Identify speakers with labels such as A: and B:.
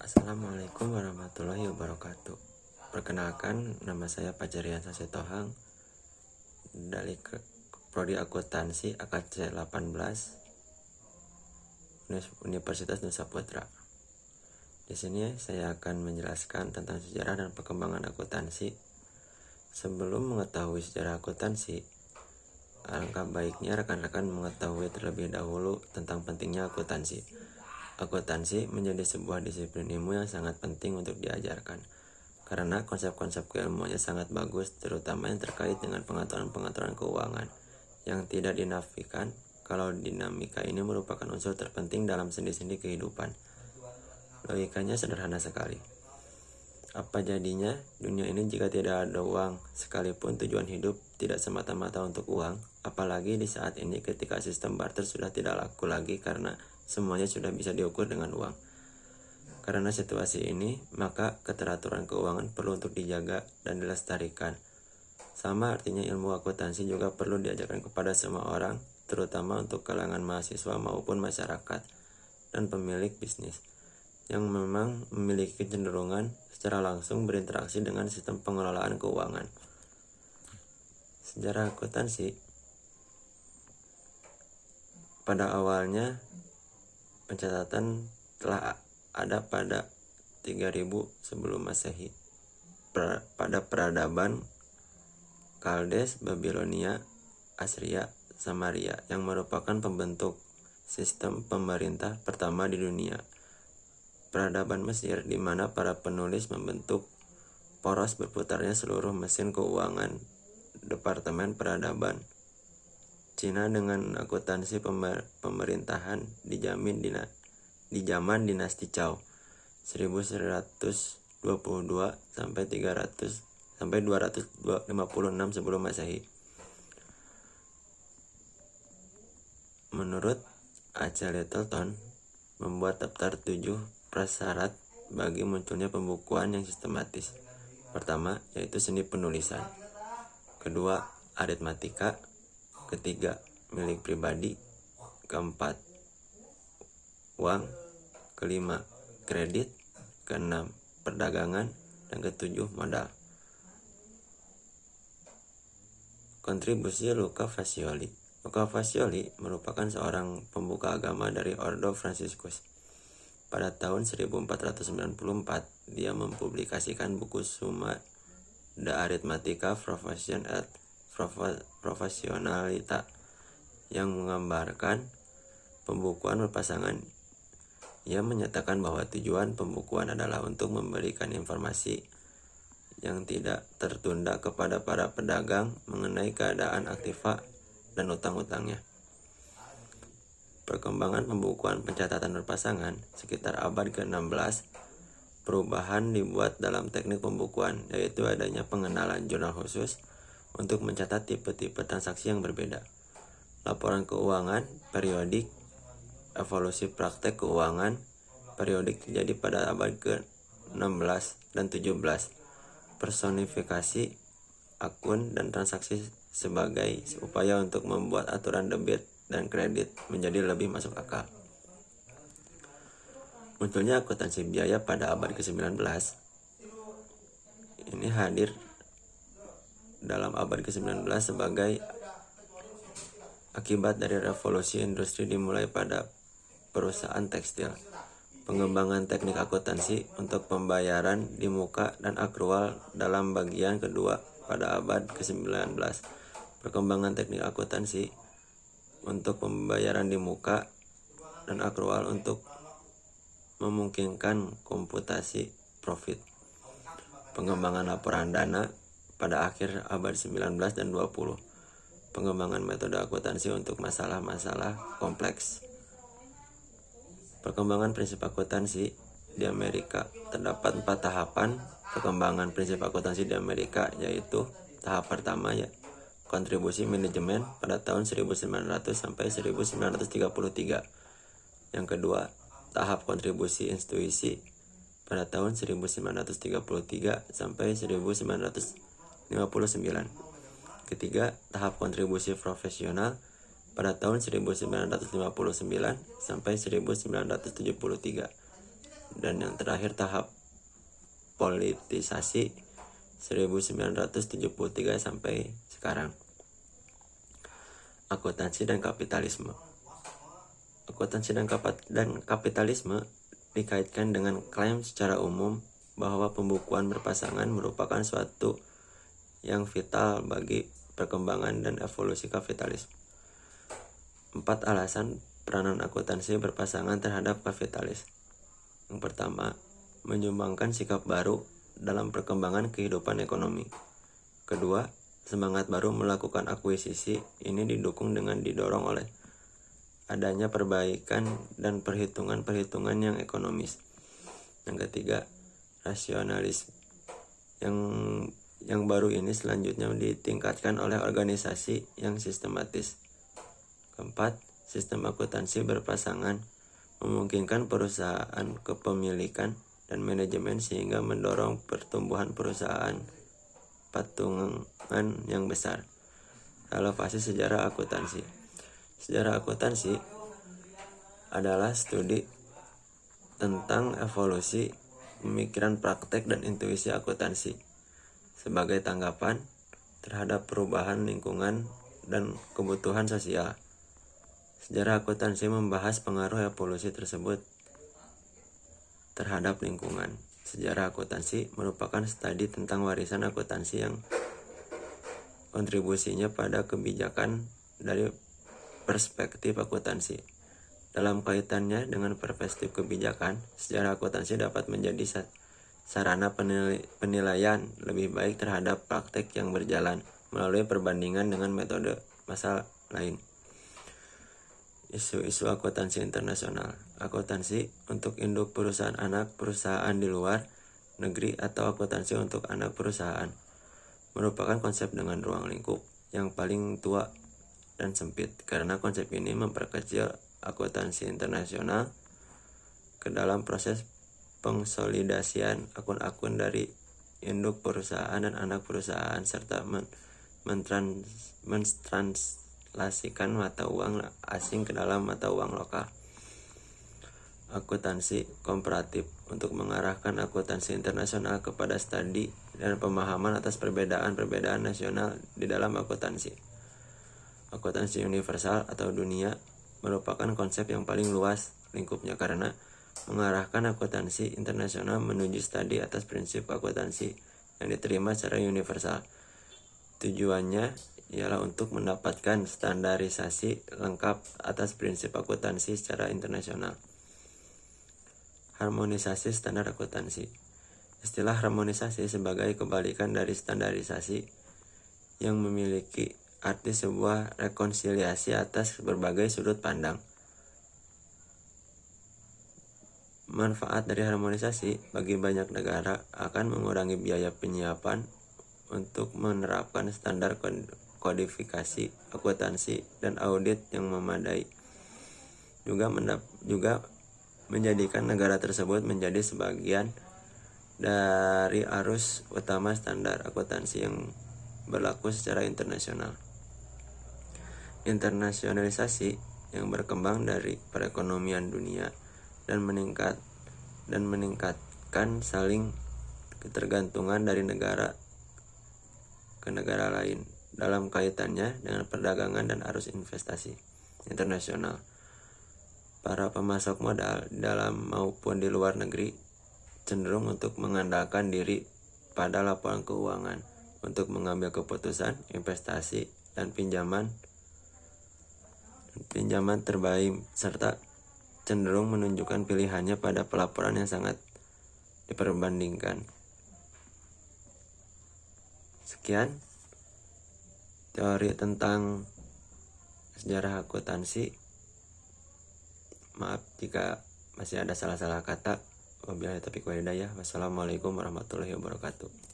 A: Assalamualaikum warahmatullahi wabarakatuh. Perkenalkan, nama saya Pajarian Sasetohang dari Prodi Akuntansi AKC 18 Universitas Nusa Putra. Di sini saya akan menjelaskan tentang sejarah dan perkembangan akuntansi. Sebelum mengetahui sejarah akuntansi, alangkah baiknya rekan-rekan mengetahui terlebih dahulu tentang pentingnya akuntansi. Akuntansi menjadi sebuah disiplin ilmu yang sangat penting untuk diajarkan, karena konsep-konsep keilmuannya sangat bagus, terutama yang terkait dengan pengaturan-pengaturan keuangan yang tidak dinafikan kalau dinamika ini merupakan unsur terpenting dalam sendi-sendi kehidupan. Logikanya sederhana sekali. Apa jadinya dunia ini jika tidak ada uang? Sekalipun tujuan hidup tidak semata-mata untuk uang, apalagi di saat ini ketika sistem barter sudah tidak laku lagi karena semuanya sudah bisa diukur dengan uang. Karena situasi ini, maka keteraturan keuangan perlu untuk dijaga dan dilestarikan. Sama artinya ilmu akuntansi juga perlu diajarkan kepada semua orang, terutama untuk kalangan mahasiswa maupun masyarakat dan pemilik bisnis yang memang memiliki kecenderungan secara langsung berinteraksi dengan sistem pengelolaan keuangan. Sejarah akuntansi pada awalnya pencatatan telah ada pada 3000 sebelum Masehi pada peradaban Kaldes, Babilonia, Assyria, Samaria yang merupakan pembentuk sistem pemerintah pertama di dunia. Peradaban Mesir di mana para penulis membentuk poros berputarnya seluruh mesin keuangan. Departemen Peradaban Cina dengan akuntansi pemerintahan di zaman dinasti Zhou 1122 sampai 256 sebelum Masehi. Menurut A.C. Littleton, membuat daftar 7 prasyarat bagi munculnya pembukuan yang sistematis. Pertama, yaitu seni penulisan. Kedua, aritmatika. Ketiga, milik pribadi. Keempat, uang. Kelima, kredit. Keenam, perdagangan. Dan ketujuh, modal. Kontribusi Luca Fascioli. Luca Fascioli merupakan seorang pembuka agama dari Ordo Fransiskus. Pada tahun 1494, dia mempublikasikan buku Summa de Arithmetica Professionalita yang menggambarkan pembukuan berpasangan. Ia menyatakan bahwa tujuan pembukuan adalah untuk memberikan informasi yang tidak tertunda kepada para pedagang mengenai keadaan aktiva dan utang-utangnya. Perkembangan pembukuan pencatatan berpasangan sekitar abad ke-16, perubahan dibuat dalam teknik pembukuan, yaitu adanya pengenalan jurnal khusus untuk mencatat tipe-tipe transaksi yang berbeda. Laporan keuangan periodik, evolusi praktek keuangan periodik terjadi pada abad ke-16 dan 17. Personifikasi akun dan transaksi sebagai upaya untuk membuat aturan debit dan kredit menjadi lebih masuk akal. Munculnya akuntansi biaya pada abad ke-19 ini hadir dalam abad ke-19 sebagai akibat dari revolusi industri dimulai pada perusahaan tekstil. Pengembangan teknik akuntansi untuk pembayaran di muka dan akrual dalam bagian kedua pada abad ke-19. Perkembangan teknik akuntansi untuk pembayaran di muka dan akrual untuk memungkinkan komputasi profit. Pengembangan laporan dana pada akhir abad 19 dan 20. Pengembangan metode akuntansi untuk masalah-masalah kompleks. Perkembangan prinsip akuntansi di Amerika. Terdapat 4 tahapan perkembangan prinsip akuntansi di Amerika, yaitu tahap pertama kontribusi manajemen pada tahun 1900 sampai 1933. Yang kedua, tahap kontribusi institusi pada tahun 1933 sampai 1959. Ketiga, tahap kontribusi profesional pada tahun 1959 sampai 1973. dan yang terakhir tahap politisasi 1973 sampai sekarang. Akuntansi dan kapitalisme. Akuntansi dan kapitalisme dikaitkan dengan klaim secara umum bahwa pembukuan berpasangan merupakan suatu yang vital bagi perkembangan dan evolusi kapitalisme. 4 alasan peranan akuntansi berpasangan terhadap kapitalis. Yang pertama, menyumbangkan sikap baru dalam perkembangan kehidupan ekonomi. Kedua, semangat baru melakukan akuisisi ini didorong oleh adanya perbaikan dan perhitungan-perhitungan yang ekonomis. Yang ketiga, rasionalis yang baru ini selanjutnya ditingkatkan oleh organisasi yang sistematis. Keempat, sistem akuntansi berpasangan memungkinkan perusahaan kepemilikan dan manajemen sehingga mendorong pertumbuhan perusahaan patungan yang besar. Relevasi sejarah akuntansi. Sejarah akuntansi adalah studi tentang evolusi pemikiran praktek dan intuisi akuntansi sebagai tanggapan terhadap perubahan lingkungan dan kebutuhan sosial. Sejarah akuntansi membahas pengaruh evolusi tersebut terhadap lingkungan. Sejarah akuntansi merupakan studi tentang warisan akuntansi yang kontribusinya pada kebijakan dari perspektif akuntansi. Dalam kaitannya dengan perspektif kebijakan, sejarah akuntansi dapat menjadi sarana penilaian lebih baik terhadap praktek yang berjalan melalui perbandingan dengan metode masa lain. Isu-isu akuntansi internasional. Akuntansi untuk induk perusahaan anak perusahaan di luar negeri atau akuntansi untuk anak perusahaan merupakan konsep dengan ruang lingkup yang paling tua dan sempit, karena konsep ini memperkecil akuntansi internasional ke dalam proses pengkonsolidasian akun-akun dari induk perusahaan dan anak perusahaan serta mentranslasikan mata uang asing ke dalam mata uang lokal. Akuntansi komparatif untuk mengarahkan akuntansi internasional kepada studi dan pemahaman atas perbedaan-perbedaan nasional di dalam akuntansi. Akuntansi universal atau dunia merupakan konsep yang paling luas lingkupnya karena mengarahkan akuntansi internasional menuju studi atas prinsip akuntansi yang diterima secara universal. Tujuannya ialah untuk mendapatkan standarisasi lengkap atas prinsip akuntansi secara internasional. Harmonisasi standar akuntansi. Istilah harmonisasi sebagai kebalikan dari standarisasi yang memiliki arti sebuah rekonsiliasi atas berbagai sudut pandang. Manfaat dari harmonisasi bagi banyak negara akan mengurangi biaya penyiapan untuk menerapkan standar kodifikasi akuntansi dan audit yang memadai. Juga menjadikan negara tersebut menjadi sebagian dari arus utama standar akuntansi yang berlaku secara internasional. Internasionalisasi yang berkembang dari perekonomian dunia dan meningkatkan saling ketergantungan dari negara ke negara lain dalam kaitannya dengan perdagangan dan arus investasi internasional. Para pemasok modal dalam maupun di luar negeri cenderung untuk mengandalkan diri pada laporan keuangan untuk mengambil keputusan investasi dan pinjaman terbaik, serta cenderung menunjukkan pilihannya pada pelaporan yang sangat diperbandingkan. Sekian teori tentang sejarah akuntansi. Maaf jika masih ada salah-salah kata. Wabillahi taufiq wal hidayah. Wassalamualaikum warahmatullahi wabarakatuh.